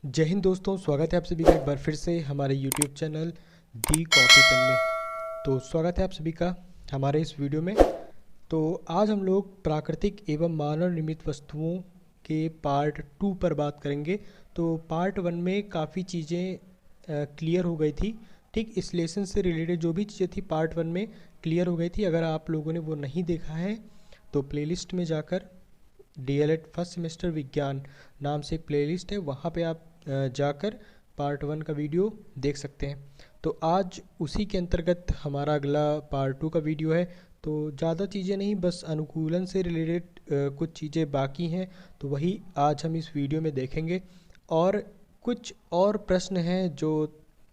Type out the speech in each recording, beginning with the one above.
जय हिंद दोस्तों, स्वागत है आप सभी का एक बार फिर से हमारे YouTube चैनल दी कॉपी पेन में। तो स्वागत है आप सभी का हमारे इस वीडियो में। तो आज हम लोग प्राकृतिक एवं मानव निर्मित वस्तुओं के पार्ट 2 पर बात करेंगे। तो पार्ट 1 में काफ़ी चीज़ें क्लियर हो गई थी। ठीक, इस लेसन से रिलेटेड जो भी चीज़ें थी पार्ट 1 में क्लियर हो गई थी। अगर आप लोगों ने वो नहीं देखा है तो प्लेलिस्ट में जाकर DLED फर्स्ट सेमेस्टर विज्ञान नाम से एक प्लेलिस्ट है, वहाँ पे आप जाकर पार्ट 1 का वीडियो देख सकते हैं। तो आज उसी के अंतर्गत हमारा अगला पार्ट 2 का वीडियो है। तो ज़्यादा चीज़ें नहीं, बस अनुकूलन से रिलेटेड कुछ चीज़ें बाकी हैं, तो वही आज हम इस वीडियो में देखेंगे। और कुछ और प्रश्न हैं जो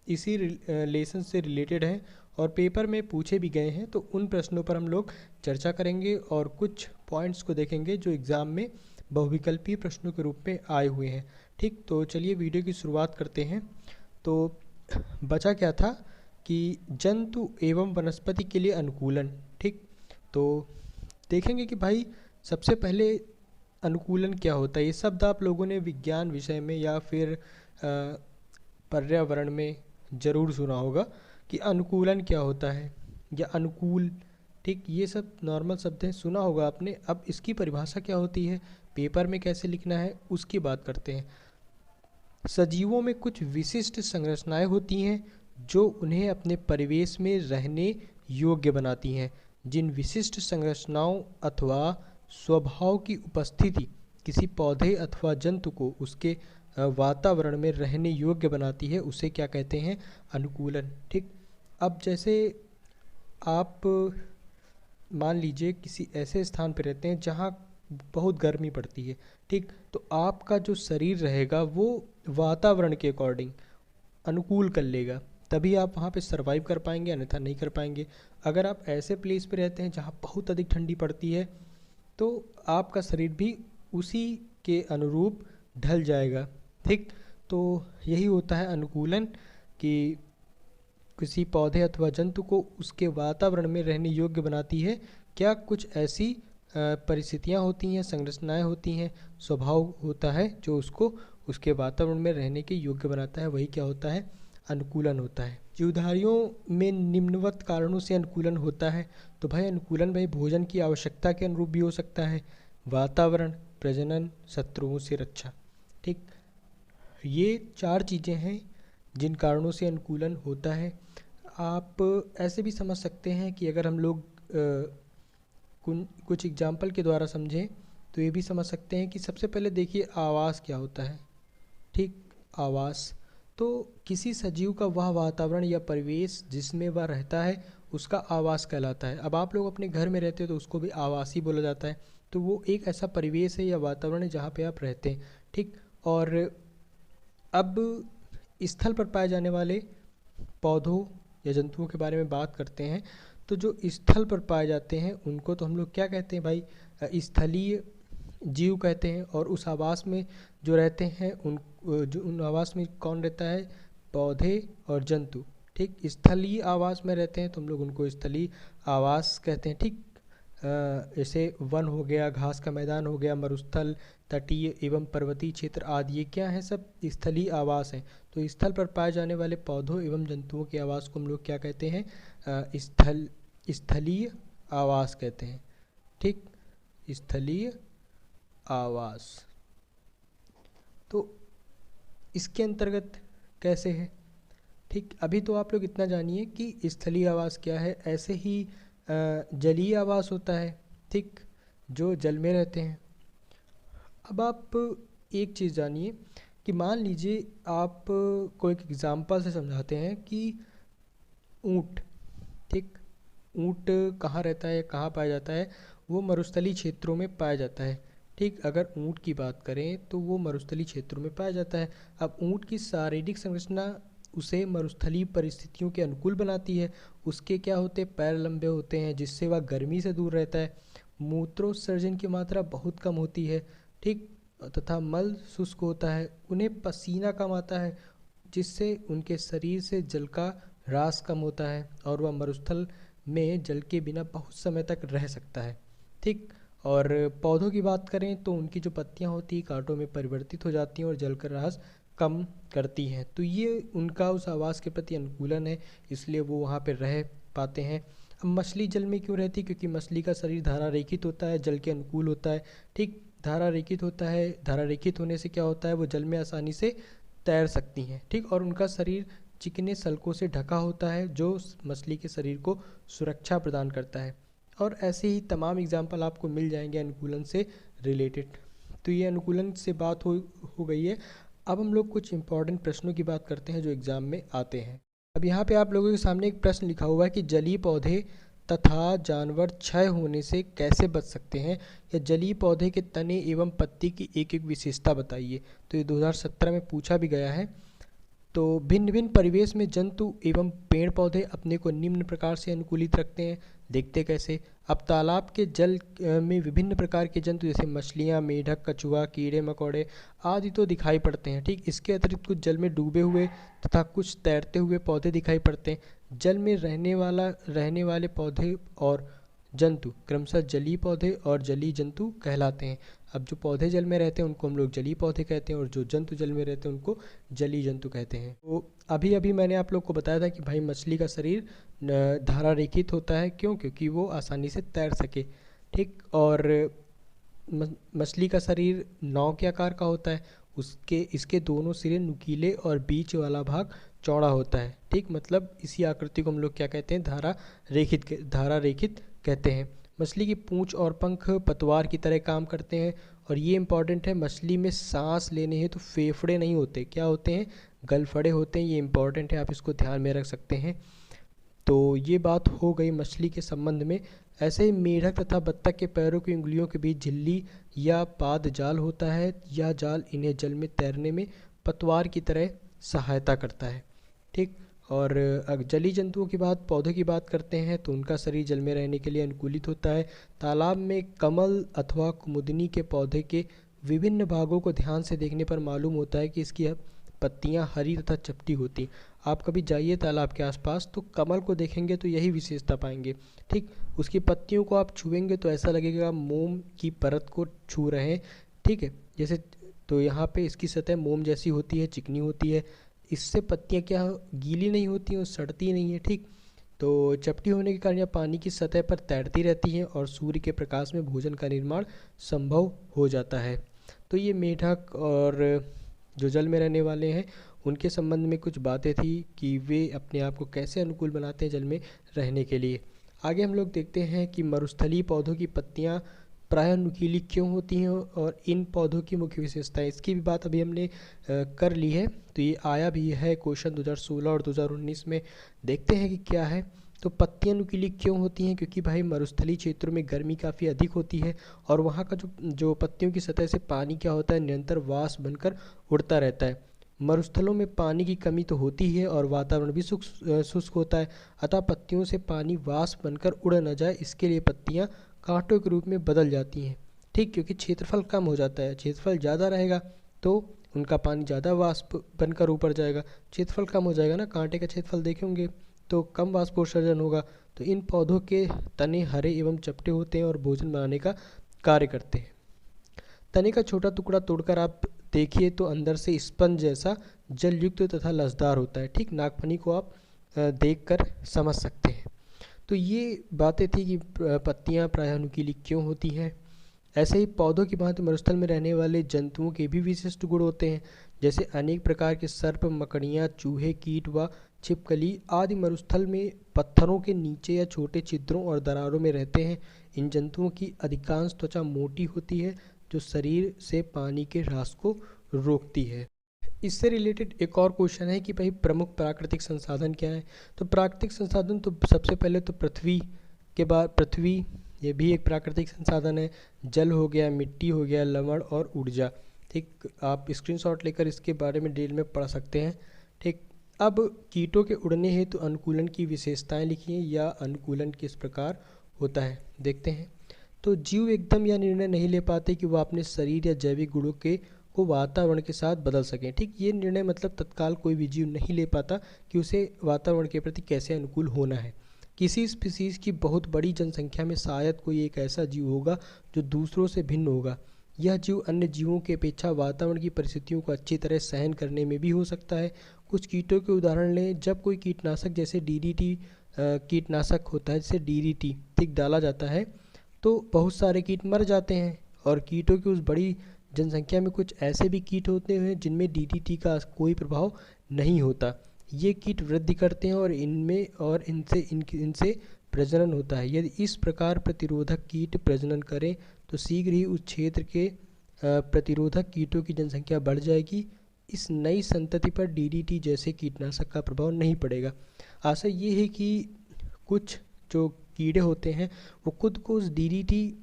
इसी लेसन से रिलेटेड हैं और पेपर में पूछे भी गए हैं, तो उन प्रश्नों पर हम लोग चर्चा करेंगे और कुछ पॉइंट्स को देखेंगे जो एग्ज़ाम में बहुविकल्पीय प्रश्नों के रूप में आए हुए हैं। ठीक, तो चलिए वीडियो की शुरुआत करते हैं। तो बचा क्या था कि जंतु एवं वनस्पति के लिए अनुकूलन। ठीक, तो देखेंगे कि भाई सबसे पहले अनुकूलन क्या होता है। ये शब्द आप लोगों ने विज्ञान विषय में या फिर पर्यावरण में ज़रूर सुना होगा कि अनुकूलन क्या होता है या अनुकूल। ठीक, ये सब नॉर्मल शब्द हैं, सुना होगा आपने। अब इसकी परिभाषा क्या होती है, पेपर में कैसे लिखना है, उसकी बात करते हैं। सजीवों में कुछ विशिष्ट संरचनाएं होती हैं जो उन्हें अपने परिवेश में रहने योग्य बनाती हैं। जिन विशिष्ट संरचनाओं अथवा स्वभाव की उपस्थिति किसी पौधे अथवा जंतु को उसके वातावरण में रहने योग्य बनाती है, उसे क्या कहते हैं, अनुकूलन। ठीक, अब जैसे आप मान लीजिए किसी ऐसे स्थान पर रहते हैं जहाँ बहुत गर्मी पड़ती है। ठीक, तो आपका जो शरीर रहेगा वो वातावरण के अकॉर्डिंग अनुकूल कर लेगा, तभी आप वहाँ पे सरवाइव कर पाएंगे, अन्यथा नहीं कर पाएंगे। अगर आप ऐसे प्लेस पे रहते हैं जहाँ बहुत अधिक ठंडी पड़ती है तो आपका शरीर भी उसी के अनुरूप ढल जाएगा। ठीक, तो यही होता है अनुकूलन कि किसी पौधे अथवा जंतु को उसके वातावरण में रहने योग्य बनाती है। क्या कुछ ऐसी परिस्थितियाँ होती हैं, संरचनाएं होती हैं, स्वभाव होता है जो उसको उसके वातावरण में रहने के योग्य बनाता है, वही क्या होता है, अनुकूलन होता है। जीवधारियों में निम्नवत कारणों से अनुकूलन होता है। तो भाई अनुकूलन भाई भोजन की आवश्यकता के अनुरूप भी हो सकता है, वातावरण, प्रजनन, शत्रुओं से रक्षा। ठीक, ये 4 चीज़ें हैं जिन कारणों से अनुकूलन होता है। आप ऐसे भी समझ सकते हैं कि अगर हम लोग कुछ एग्जाम्पल के द्वारा समझें तो ये भी समझ सकते हैं कि सबसे पहले देखिए आवास क्या होता है। ठीक, आवास तो किसी सजीव का वह वातावरण या परिवेश जिसमें वह रहता है उसका आवास कहलाता है। अब आप लोग अपने घर में रहते हो तो उसको भी आवास ही बोला जाता है। तो वो एक ऐसा परिवेश है या वातावरण है जहाँ पे आप रहते हैं। ठीक, और अब स्थल पर पाए जाने वाले पौधों या जंतुओं के बारे में बात करते हैं। तो जो स्थल पर पाए जाते हैं उनको तो हम लोग क्या कहते हैं भाई, स्थलीय जीव कहते हैं। और उस आवास में जो रहते हैं उन आवास में कौन रहता है, पौधे और जंतु। ठीक, स्थलीय आवास में रहते हैं तो हम लोग उनको स्थलीय आवास कहते हैं। ठीक, जैसे वन हो गया, घास का मैदान हो गया, मरुस्थल, तटीय एवं पर्वतीय क्षेत्र आदि, ये क्या है, सब स्थलीय आवास हैं। तो स्थल पर पाए जाने वाले पौधों एवं जंतुओं के आवास को हम लोग क्या कहते हैं, स्थलीय आवास कहते हैं। ठीक, स्थलीय आवास। तो इसके अंतर्गत कैसे है। ठीक, अभी तो आप लोग इतना जानिए कि स्थलीय आवास क्या है। ऐसे ही जलीय आवास होता है। ठीक, जो जल में रहते हैं। अब आप एक चीज़ जानिए कि मान लीजिए आप को एक एग्ज़ाम्पल से समझाते हैं कि ऊँट। ठीक, ऊँट कहाँ रहता है, कहाँ पाया जाता है, वो मरुस्थलीय क्षेत्रों में पाया जाता है। ठीक, अगर ऊँट की बात करें तो वो मरुस्थलीय क्षेत्रों में पाया जाता है। अब ऊँट की शारीरिक संरचना उसे मरुस्थलीय परिस्थितियों के अनुकूल बनाती है। उसके क्या होते हैं, पैर लंबे होते हैं जिससे वह गर्मी से दूर रहता है। मूत्रोत्सर्जन की मात्रा बहुत कम होती है। ठीक, तथा मल शुष्क होता है। उन्हें पसीना कम आता है जिससे उनके शरीर से जल का ह्रास कम होता है और वह मरुस्थल में जल के बिना बहुत समय तक रह सकता है। ठीक, और पौधों की बात करें तो उनकी जो पत्तियां होती हैं कांटों में परिवर्तित हो जाती हैं और जल का ह्रास कम करती हैं। तो ये उनका उस आवास के प्रति अनुकूलन है, इसलिए वो वहाँ पे रह पाते हैं। अब मछली जल में क्यों रहती है? क्योंकि मछली का शरीर धारा रेखित होता है, जल के अनुकूल होता है। ठीक, धारा रेखित होता है, धारा रेखित होने से क्या होता है, वो जल में आसानी से तैर सकती हैं। ठीक, और उनका शरीर चिकने सल्कों से ढका होता है जो मछली के शरीर को सुरक्षा प्रदान करता है। और ऐसे ही तमाम एग्जाम्पल आपको मिल जाएंगे अनुकूलन से रिलेटेड। तो ये अनुकूलन से बात हो गई है। अब हम लोग कुछ इंपॉर्टेंट प्रश्नों की बात करते हैं जो एग्ज़ाम में आते हैं। अब यहाँ पे आप लोगों के सामने एक प्रश्न लिखा हुआ है कि जलीय पौधे तथा जानवर क्षय होने से कैसे बच सकते हैं, या जलीय पौधे के तने एवं पत्ती की एक एक विशेषता बताइए। तो ये 2017 में पूछा भी गया है। तो भिन्न भिन्न परिवेश में जंतु एवं पेड़ पौधे अपने को निम्न प्रकार से अनुकूलित रखते हैं। देखते कैसे? अब तालाब के जल में विभिन्न प्रकार के जंतु जैसे मछलियाँ, मेढक, कछुआ, कीड़े मकोड़े आदि तो दिखाई पड़ते हैं। ठीक, इसके अतिरिक्त कुछ जल में डूबे हुए तथा कुछ तैरते हुए पौधे दिखाई पड़ते हैं। जल में रहने वाले पौधे और जंतु क्रमशः जलीय पौधे और जलीय जंतु कहलाते हैं। अब जो पौधे जल में रहते हैं उनको हम लोग जलीय पौधे कहते हैं, और जो जंतु जल में रहते हैं उनको जलीय जंतु कहते हैं। तो अभी अभी मैंने आप लोग को बताया था कि भाई मछली का शरीर धारा रेखित होता है। क्यों? क्योंकि वो आसानी से तैर सके। ठीक, और मछली का शरीर नाव के आकार का होता है। इसके दोनों सिरे नुकीले और बीच वाला भाग चौड़ा होता है। ठीक, मतलब इसी आकृति को हम लोग क्या कहते हैं? धारा रेखित कहते हैं। मछली की पूंछ और पंख पतवार की तरह काम करते हैं। और ये इंपॉर्टेंट है, मछली में सांस लेने हैं तो फेफड़े नहीं होते, क्या होते हैं? गलफड़े होते हैं। ये इंपॉर्टेंट है, आप इसको ध्यान में रख सकते हैं। तो ये बात हो गई मछली के संबंध में। ऐसे ही मेढक तथा बत्तख के पैरों की उंगलियों के बीच झिल्ली या पाद जाल होता है। यह जाल इन्हें जल में तैरने में पतवार की तरह सहायता करता है। ठीक, और अगर जलीय जंतुओं की बात, पौधों की बात करते हैं तो उनका शरीर जल में रहने के लिए अनुकूलित होता है। तालाब में कमल अथवा कुमुदनी के पौधे के विभिन्न भागों को ध्यान से देखने पर मालूम होता है कि इसकी पत्तियां हरी तथा चपटी होती। आप कभी जाइए तालाब के आसपास तो कमल को देखेंगे तो यही विशेषता पाएंगे। ठीक, उसकी पत्तियों को आप छुएंगे तो ऐसा लगेगा मोम की परत को छू रहे हैं। ठीक है, जैसे तो यहाँ पे इसकी सतह मोम जैसी होती है, चिकनी होती है। इससे पत्तियाँ क्या गीली नहीं होती और सड़ती नहीं है। ठीक, तो चपटी होने के कारण यह पानी की सतह पर तैरती रहती हैं और सूर्य के प्रकाश में भोजन का निर्माण संभव हो जाता है। तो ये मेढक और जो जल में रहने वाले हैं उनके संबंध में कुछ बातें थी कि वे अपने आप को कैसे अनुकूल बनाते हैं जल में रहने के लिए। आगे हम लोग देखते हैं कि मरुस्थलीय पौधों की पत्तियां प्रायः नुकीली क्यों होती हैं और इन पौधों की मुख्य विशेषताएं। इसकी भी बात अभी हमने कर ली है। तो ये आया भी है क्वेश्चन 2016 और 2019 में। देखते हैं कि क्या है। तो पत्तियां नुकीली क्यों होती हैं? क्योंकि भाई मरुस्थलीय क्षेत्रों में गर्मी काफ़ी अधिक होती है और वहाँ का जो पत्तियों की सतह से पानी क्या होता है, निरंतर वाष्प बनकर उड़ता रहता है। मरुस्थलों में पानी की कमी तो होती है और वातावरण भी शुष्क होता है। अतः पत्तियों से पानी वाष्प बनकर उड़ न जाए, इसके लिए पत्तियां कांटों के रूप में बदल जाती हैं। ठीक, क्योंकि क्षेत्रफल कम हो जाता है। क्षेत्रफल ज़्यादा रहेगा तो उनका पानी ज़्यादा वाष्प बनकर ऊपर जाएगा। क्षेत्रफल कम हो जाएगा ना, कांटे का क्षेत्रफल देखे होंगे तो कम वाष्पोत्सर्जन होगा। तो इन पौधों के तने हरे एवं चपटे होते हैं और भोजन बनाने का कार्य करते हैं। तने का छोटा टुकड़ा तोड़कर आप देखिए तो अंदर से स्पंज जैसा जलयुक्त तथा लसदार होता है। ठीक, नागफनी को आप देखकर समझ सकते हैं। तो ये बातें थी कि पत्तियां प्रायः नुकीली क्यों होती हैं। ऐसे ही पौधों की भांति मरुस्थल में रहने वाले जंतुओं के भी विशिष्ट गुण होते हैं। जैसे अनेक प्रकार के सर्प, मकड़ियाँ, चूहे, कीट व छिपकली आदि मरुस्थल में पत्थरों के नीचे या छोटे छिद्रों और दरारों में रहते हैं। इन जंतुओं की अधिकांश त्वचा मोटी होती है जो शरीर से पानी के ह्रास को रोकती है। इससे रिलेटेड एक और क्वेश्चन है कि भाई प्रमुख प्राकृतिक संसाधन क्या है। तो प्राकृतिक संसाधन तो सबसे पहले तो पृथ्वी के बाद पृथ्वी, ये भी एक प्राकृतिक संसाधन है। जल हो गया, मिट्टी हो गया, लवण और ऊर्जा। ठीक, आप स्क्रीनशॉट लेकर इसके बारे में डिटेल में पढ़ सकते हैं। ठीक, अब कीटों के उड़ने हेतु अनुकूलन की विशेषताएं लिखिए या अनुकूलन किस प्रकार होता है, देखते हैं। तो जीव एकदम यह निर्णय नहीं ले पाते कि वह अपने शरीर या जैविक गुणों को वातावरण के साथ बदल सकें। ठीक, ये निर्णय मतलब तत्काल कोई भी जीव नहीं ले पाता कि उसे वातावरण के प्रति कैसे अनुकूल होना है। किसी स्पीसीज की बहुत बड़ी जनसंख्या में शायद कोई एक ऐसा जीव होगा जो दूसरों से भिन्न होगा। यह जीव अन्य जीवों की अपेक्षा वातावरण की परिस्थितियों को अच्छी तरह सहन करने में भी हो सकता है। कुछ कीटों के उदाहरण लें। जब कोई कीटनाशक जैसे डीडीटी कीटनाशक होता है, जैसे डीडीटी ठीक डाला जाता है, तो बहुत सारे कीट मर जाते हैं। और कीटों की उस बड़ी जनसंख्या में कुछ ऐसे भी कीट होते हैं जिनमें डीडीटी का कोई प्रभाव नहीं होता। ये कीट वृद्धि करते हैं और इनसे प्रजनन होता है। यदि इस प्रकार प्रतिरोधक कीट प्रजनन करें तो शीघ्र ही उस क्षेत्र के प्रतिरोधक कीटों की जनसंख्या बढ़ जाएगी। इस नई संतति पर डीडीटी जैसे कीटनाशक का प्रभाव नहीं पड़ेगा। आशा ये है कि कुछ जो कीड़े होते हैं वो खुद को उस डीडीटी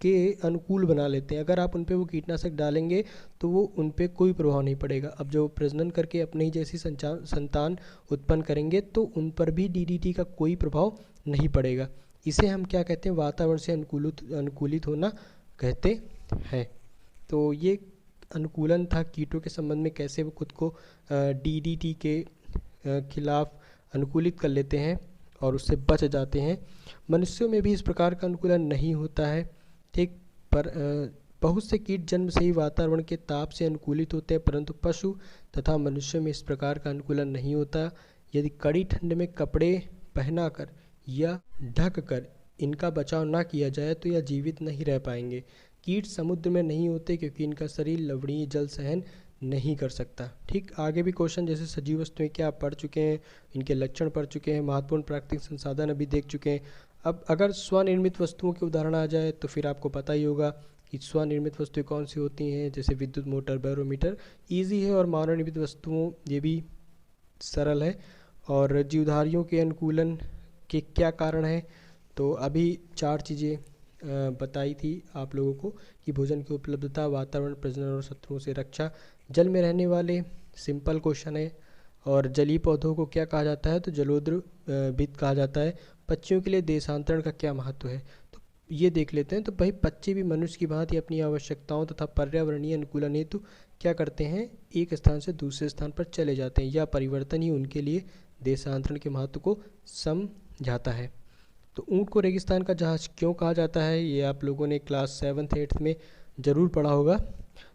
के अनुकूल बना लेते हैं। अगर आप उन पे वो कीटनाशक डालेंगे तो वो उन पे कोई प्रभाव नहीं पड़ेगा। अब जो प्रजनन करके अपने ही जैसी संतान उत्पन्न करेंगे तो उन पर भी डीडीटी का कोई प्रभाव नहीं पड़ेगा। इसे हम क्या कहते हैं, वातावरण से अनुकूलित होना कहते हैं। तो ये अनुकूलन था कीटों के संबंध में, कैसे वो खुद को डीडीटी के खिलाफ अनुकूलित कर लेते हैं और उससे बच जाते हैं। मनुष्यों में भी इस प्रकार का अनुकूलन नहीं होता है, ठीक। पर बहुत से कीट जन्म से ही वातावरण के ताप से अनुकूलित होते हैं, परंतु पशु तथा मनुष्यों में इस प्रकार का अनुकूलन नहीं होता। यदि कड़ी ठंड में कपड़े पहनाकर या ढक कर इनका बचाव ना किया जाए तो यह जीवित नहीं रह पाएंगे। कीट समुद्र में नहीं होते क्योंकि इनका शरीर लवणीय जल सहन नहीं कर सकता। ठीक, आगे भी क्वेश्चन जैसे सजीव वस्तुएं क्या आप पढ़ चुके हैं, इनके लक्षण पढ़ चुके हैं, महत्वपूर्ण प्राकृतिक संसाधन अभी देख चुके हैं। अब अगर स्वनिर्मित वस्तुओं के उदाहरण आ जाए तो फिर आपको पता ही होगा कि स्वनिर्मित वस्तुएं कौन सी होती हैं, जैसे विद्युत मोटर, बैरोमीटर। ईजी है। और मानव निर्मित वस्तुओं ये भी सरल है। और जीवधारियों के अनुकूलन के क्या कारण है, तो अभी 4 चीज़ें बताई थी आप लोगों को कि भोजन की उपलब्धता, वातावरण, प्रजनन और शत्रुओं से रक्षा। जल में रहने वाले, सिंपल क्वेश्चन है। और जलीय पौधों को क्या कहा जाता है, तो जलोद्रविद कहा जाता है। पक्षियों के लिए देशांतरण का क्या महत्व है, तो ये देख लेते हैं। तो भाई पक्षी भी मनुष्य की भांति अपनी आवश्यकताओं तथा पर्यावरणीय अनुकूलन हेतु क्या करते हैं, एक स्थान से दूसरे स्थान पर चले जाते हैं। या परिवर्तन ही उनके लिए देशांतरण के महत्व को समझाता है। तो ऊँट को रेगिस्तान का जहाज क्यों कहा जाता है, ये आप लोगों ने क्लास 7th 8th में ज़रूर पढ़ा होगा।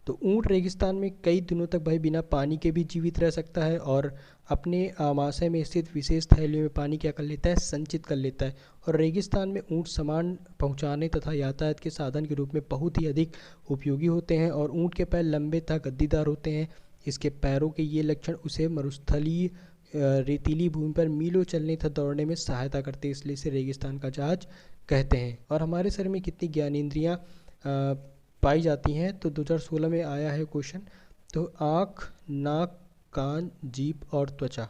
तो ऊँट रेगिस्तान में कई दिनों तक भाई बिना पानी के भी जीवित रह सकता है और अपने आमाशय में स्थित विशेष थैलियों में पानी क्या कर लेता है, संचित कर लेता है। और रेगिस्तान में ऊँट सामान पहुंचाने तथा यातायात के साधन के रूप में बहुत ही अधिक उपयोगी होते हैं। और ऊँट के पैर लंबे तथा गद्दीदार होते हैं। इसके पैरों के ये लक्षण उसे मरुस्थलीय रेतीली भूमि पर मीलों चलने तथा दौड़ने में सहायता करते हैं, इसलिए इसे रेगिस्तान का जहाज कहते हैं। और हमारे शरीर में कितनी ज्ञानेंद्रियाँ पाई जाती हैं, तो 2016 में आया है क्वेश्चन। तो आँख, नाक, कान, जीभ और त्वचा।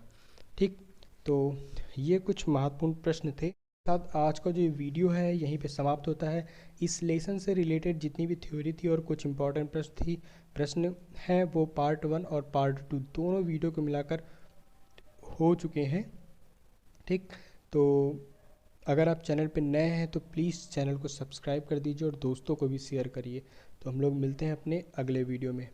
ठीक, तो ये कुछ महत्वपूर्ण प्रश्न थे। साथ आज का जो वीडियो है यहीं पे समाप्त होता है। इस लेसन से रिलेटेड जितनी भी थ्योरी थी और कुछ इंपॉर्टेंट प्रश्न हैं वो पार्ट 1 और पार्ट 2 दोनों वीडियो को मिलाकर हो चुके हैं। ठीक, तो अगर आप चैनल पे नए हैं तो प्लीज़ चैनल को सब्सक्राइब कर दीजिए और दोस्तों को भी शेयर करिए। तो हम लोग मिलते हैं अपने अगले वीडियो में।